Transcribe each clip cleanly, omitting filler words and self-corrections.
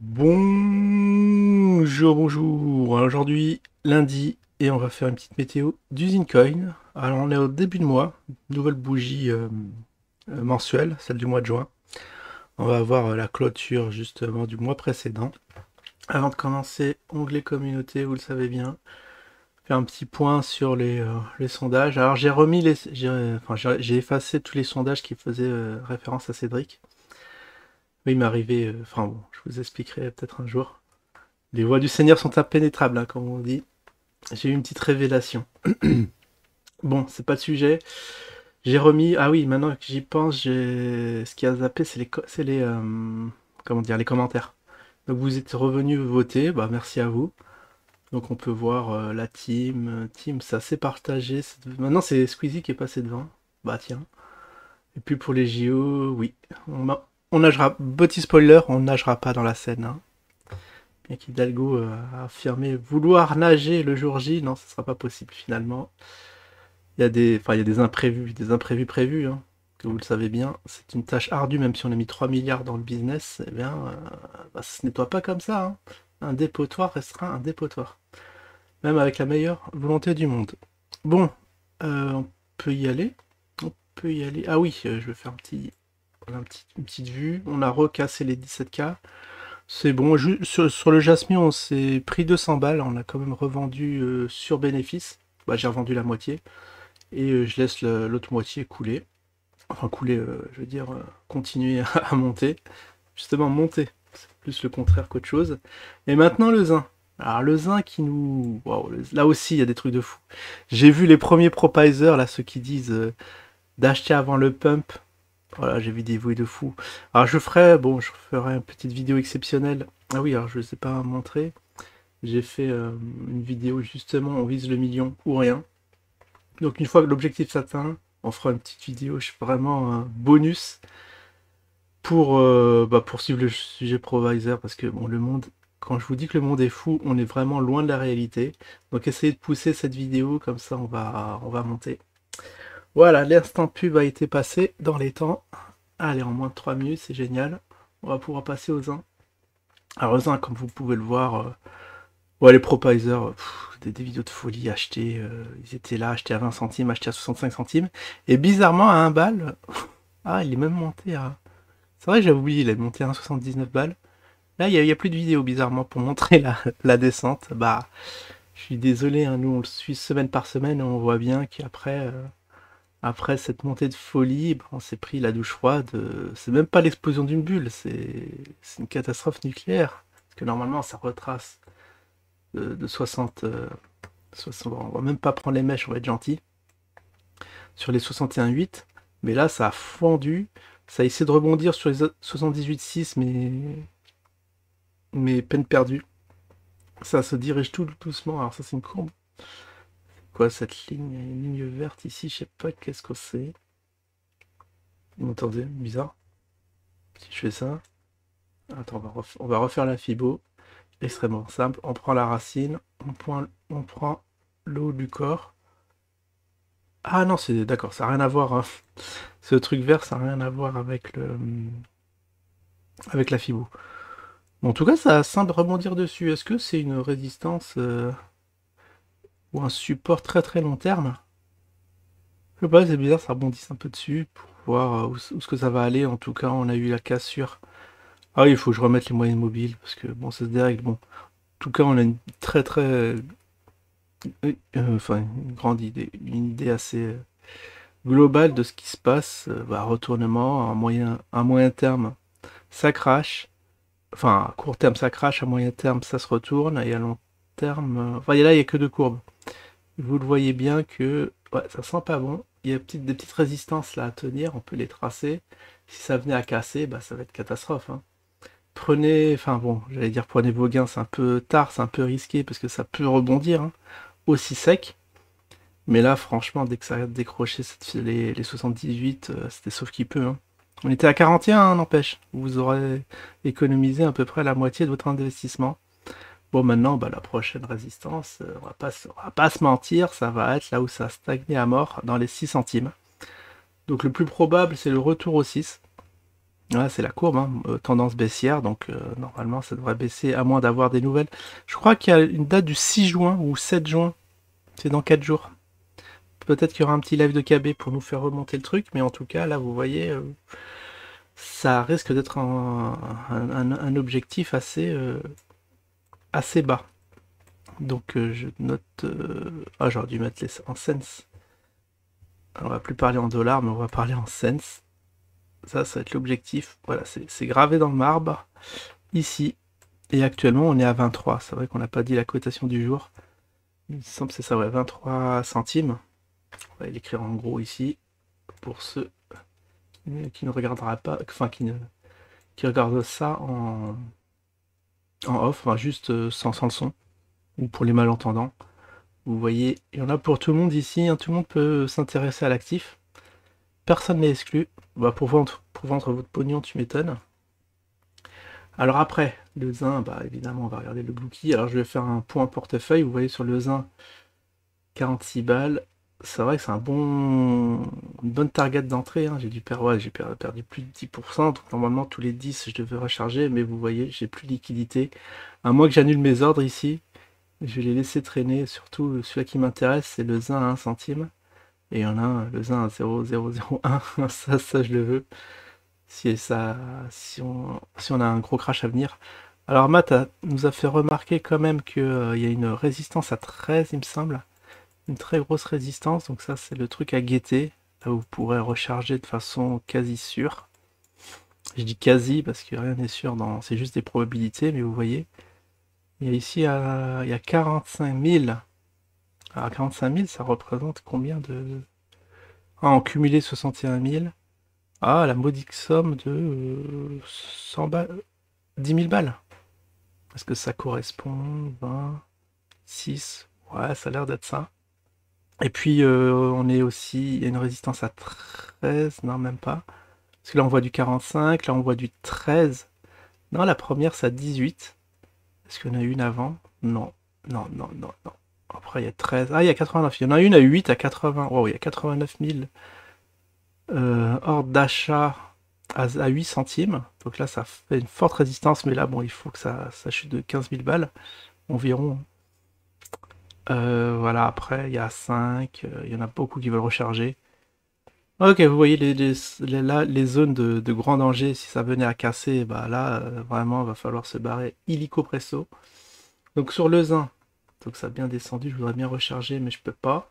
Bonjour, bonjour. Alors, aujourd'hui, lundi, et on va faire une petite météo d'usine Coin. Alors, on est au début de mois, nouvelle bougie mensuelle, celle du mois de juin. On va avoir la clôture justement du mois précédent. Avant de commencer, onglet communauté, vous le savez bien, faire un petit point sur les sondages. Alors, j'ai remis j'ai effacé tous les sondages qui faisaient référence à Cédric. Oui, il m'est arrivé, enfin bon, je vous expliquerai peut-être un jour. Les voies du Seigneur sont impénétrables, hein, comme on dit. J'ai eu une petite révélation. Bon, c'est pas le sujet. J'ai remis. Ah oui, maintenant que j'y pense, ce qui a zappé, comment dire, les commentaires. Donc vous êtes revenu voter, bah merci à vous. Donc on peut voir la team, ça s'est partagé. Maintenant c'est Squeezie qui est passé devant. Bah tiens. Et puis pour les JO, oui. On nagera, petit spoiler, on nagera pas dans la Seine, hein. Bien qu'Hidalgo a affirmé vouloir nager le jour J, non, ce sera pas possible finalement. Il y a des imprévus prévus, hein, que vous le savez bien. C'est une tâche ardue, même si on a mis 3 milliards dans le business, eh bien, bah, ça se nettoie pas comme ça, hein. Un dépotoir restera un dépotoir, même avec la meilleure volonté du monde. Bon, on peut y aller. On peut y aller. Ah oui, je vais faire une petite vue. On a recassé les 17K. C'est bon, sur le Jasmine, on s'est pris 200 balles, on a quand même revendu sur bénéfice. Bah, j'ai revendu la moitié et je laisse l'autre moitié couler. Enfin, couler, je veux dire, continuer à monter. Justement, monter, c'est plus le contraire qu'autre chose. Et maintenant, le zin. Alors, le zin qui nous. Waouh, là aussi, il y a des trucs de fou. J'ai vu les premiers propisers, là, ceux qui disent d'acheter avant le pump. Voilà, j'ai vu des bruits de fou. Alors je ferai une petite vidéo exceptionnelle. Ah oui, alors je ne sais pas montrer. J'ai fait une vidéo justement, on vise le million ou rien. Donc une fois que l'objectif s'atteint, on fera une petite vidéo, vraiment un bonus pour poursuivre le sujet provisor parce que bon, le monde, quand je vous dis que le monde est fou, on est vraiment loin de la réalité. Donc essayez de pousser cette vidéo, comme ça on va monter. Voilà, l'instant pub a été passé dans les temps. Allez, en moins de 3 minutes, c'est génial. On va pouvoir passer aux uns. Alors, aux uns, comme vous pouvez le voir, ouais, les propisers, des vidéos de folie achetées. Ils étaient là, achetés à 20 centimes, achetés à 65 centimes. Et bizarrement, à un bal, ah, il est même monté à. C'est vrai, j'avais oublié, il est monté à 1,79 balles. Là, il y a plus de vidéos, bizarrement, pour montrer la descente. Bah, je suis désolé, hein, nous, on le suit semaine par semaine et on voit bien qu'après. Après cette montée de folie, ben, on s'est pris la douche froide. C'est même pas l'explosion d'une bulle, c'est une catastrophe nucléaire. Parce que normalement, ça retrace de 60, 60. Bon, on va même pas prendre les mèches, on va être gentil. Sur les 61,8. Mais là, ça a fondu. Ça a essayé de rebondir sur les 78,6, mais peine perdue. Ça se dirige tout doucement. Alors, ça, c'est une courbe. Quoi, cette ligne? Il y a une ligne verte ici, je sais pas qu'est-ce que c'est. Vous m'entendez? Bizarre. Si je fais ça. Attends, on va refaire la fibo. Extrêmement simple. On prend la racine, on prend le haut du corps. Ah non, c'est d'accord, ça n'a rien à voir, hein. Ce truc vert, ça n'a rien à voir avec la fibo. Bon, en tout cas, ça semble rebondir dessus. Est-ce que c'est une résistance ou un support très très long terme? Je sais pas, c'est bizarre, ça rebondisse un peu dessus pour voir où ce que ça va aller. En tout cas, on a eu la cassure. Ah oui, il faut que je remette les moyennes mobiles parce que bon, ça se dérègle. Bon, en tout cas, on a une très très oui, enfin, une grande idée, une idée assez globale de ce qui se passe. Bah, retournement, à moyen terme, ça crache. Enfin, à court terme, ça crache, à moyen terme, ça se retourne, et à long terme, enfin, là, il n'y a que deux courbes. Vous le voyez bien que ouais, ça sent pas bon. Il y a des petites résistances là à tenir, on peut les tracer. Si ça venait à casser, bah, ça va être catastrophe, hein. Enfin bon, j'allais dire prenez vos gains, c'est un peu tard, c'est un peu risqué parce que ça peut rebondir, hein, aussi sec. Mais là, franchement, dès que ça a décroché les 78, c'était sauf qui peut, hein. On était à 41, hein, n'empêche. Vous aurez économisé à peu près la moitié de votre investissement. Bon, maintenant, bah, la prochaine résistance, on va pas se mentir, ça va être là où ça a stagné à mort, dans les 6 centimes. Donc le plus probable, c'est le retour aux 6. Ouais, c'est la courbe, hein, tendance baissière, donc normalement ça devrait baisser à moins d'avoir des nouvelles. Je crois qu'il y a une date du 6 juin ou 7 juin, c'est dans 4 jours. Peut-être qu'il y aura un petit live de KB pour nous faire remonter le truc, mais en tout cas, là, vous voyez, ça risque d'être un objectif assez bas. Donc je note... Ah, j'aurais dû mettre en cents. On va plus parler en dollars, mais on va parler en cents. Ça va être l'objectif. Voilà, c'est gravé dans le marbre, ici. Et actuellement, on est à 23. C'est vrai qu'on n'a pas dit la cotation du jour. Il me semble que c'est ça, ouais, 23 centimes. On va l'écrire en gros ici, pour ceux qui ne regardera pas, enfin qui regardent ça en off, enfin, juste sans le son, ou pour les malentendants. Vous voyez, il y en a pour tout le monde ici, hein, tout le monde peut s'intéresser à l'actif. Personne n'est exclu. Bah, pour vendre votre pognon, tu m'étonnes. Alors après, le zin, bah évidemment, on va regarder le Blue-Key. Alors je vais faire un point portefeuille. Vous voyez sur le zin, 46 balles. C'est vrai que c'est une bonne target d'entrée, hein. J'ai dû perdre, ouais, j'ai perdu plus de 10%. Donc normalement, tous les 10, je devais recharger. Mais vous voyez, j'ai plus de liquidité. À moins que j'annule mes ordres ici, je vais les laisser traîner. Surtout, celui-là qui m'intéresse, c'est le zin à 1 centime. Et il y en a un, le zin à 0,001. Ça, je le veux. Si on a un gros crash à venir. Alors Matt nous a fait remarquer quand même qu'il y a une résistance à 13, il me semble. Une très grosse résistance, donc ça c'est le truc à guetter. Là vous pourrez recharger de façon quasi sûre. Je dis quasi parce que rien n'est sûr, c'est juste des probabilités, mais vous voyez. Il y a ici il y a 45 000. Alors 45 000 ça représente combien de... Ah, en cumulé 61 000. Ah, la modique somme de 100 balles, 10 000 balles. Est-ce que ça correspond 20, 6? Ouais, ça a l'air d'être ça. Et puis, on est aussi... Il y a une résistance à 13. Non, même pas. Parce que là, on voit du 45. Là, on voit du 13. Non, la première, c'est à 18. Est-ce qu'il y en a une avant? Non. Non, non, non, non. Après, il y a 13. Ah, il y a 89. Il y en a une à 8, à 80. Wow, il y a 89 000 ordres d'achat à 8 centimes. Donc là, ça fait une forte résistance. Mais là, bon, il faut que ça chute de 15 000 balles environ. Voilà, après, il y a 5, il y en a beaucoup qui veulent recharger. Ok, vous voyez là, les zones de grand danger, si ça venait à casser, bah là, vraiment, il va falloir se barrer illico presto. Donc sur le zin, donc ça a bien descendu, je voudrais bien recharger, mais je peux pas.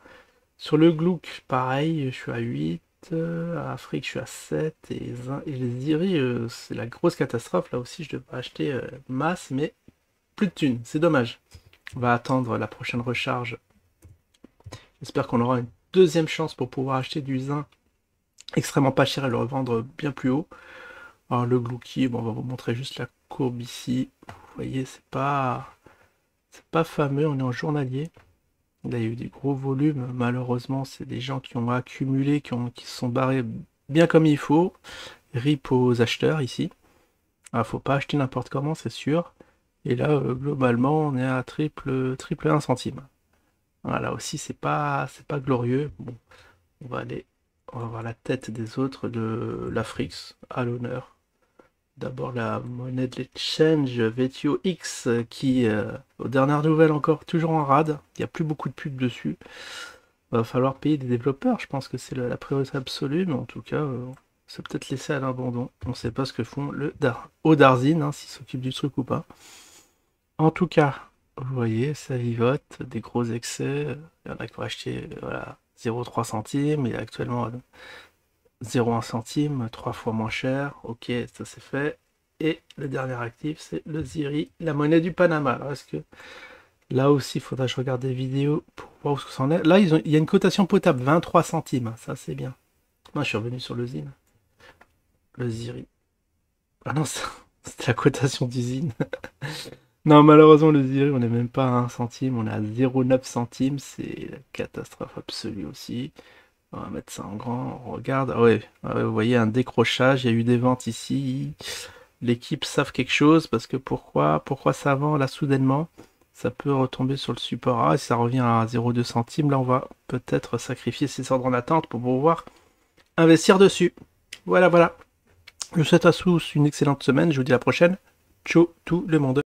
Sur le Glook, pareil, je suis à 8, à Afrique, je suis à 7, et les Ziri, c'est la grosse catastrophe, là aussi, je devrais acheter masse, mais plus de thunes, c'est dommage. On va attendre la prochaine recharge. J'espère qu'on aura une deuxième chance pour pouvoir acheter du zin extrêmement pas cher et le revendre bien plus haut. Alors le Glouki, bon, on va vous montrer juste la courbe ici. Vous voyez, c'est pas fameux, on est en journalier. Là, il y a eu des gros volumes. Malheureusement, c'est des gens qui ont accumulé, qui se sont barrés bien comme il faut. RIP aux acheteurs ici. Alors, faut pas acheter n'importe comment, c'est sûr. Et là, globalement, on est à triple 1 centime. Voilà, aussi, c'est pas glorieux. Bon, on va voir la tête des autres de l'Afrix à l'honneur. D'abord la monnaie de l'échange VTO X qui, aux dernières nouvelles encore, toujours en rade. Il n'y a plus beaucoup de pubs dessus. Va falloir payer des développeurs, je pense que c'est la priorité absolue, mais en tout cas, c'est peut-être laissé à l'abandon. On ne sait pas ce que font au Darzine, hein, s'ils s'occupent du truc ou pas. En tout cas, vous voyez, ça vivote, des gros excès. Il y en a qui vont acheter voilà, 0,3 centimes, et actuellement 0,1 centime, 3 fois moins cher. Ok, ça c'est fait. Et le dernier actif, c'est le Ziri, la monnaie du Panama. Alors, est-ce que là aussi, il faudra que je regarde des vidéos pour voir où ça en est. Là, il y a une cotation potable, 23 centimes. Ça, c'est bien. Moi, je suis revenu sur le Zine. Le Ziri. Ah non, c'était la cotation d'usine. Non, malheureusement, le Ziri, on n'est même pas à 1 centime. On est à 0,9 centimes. C'est la catastrophe absolue aussi. On va mettre ça en grand, on regarde. Ah ouais, vous voyez un décrochage, il y a eu des ventes ici. L'équipe savent quelque chose parce que pourquoi ça vend là soudainement? Ça peut retomber sur le support. Ah, si ça revient à 0,2 centimes, là on va peut-être sacrifier ces ordres en attente pour pouvoir investir dessus. Voilà, voilà. Je vous souhaite à tous une excellente semaine, je vous dis à la prochaine. Ciao tout le monde.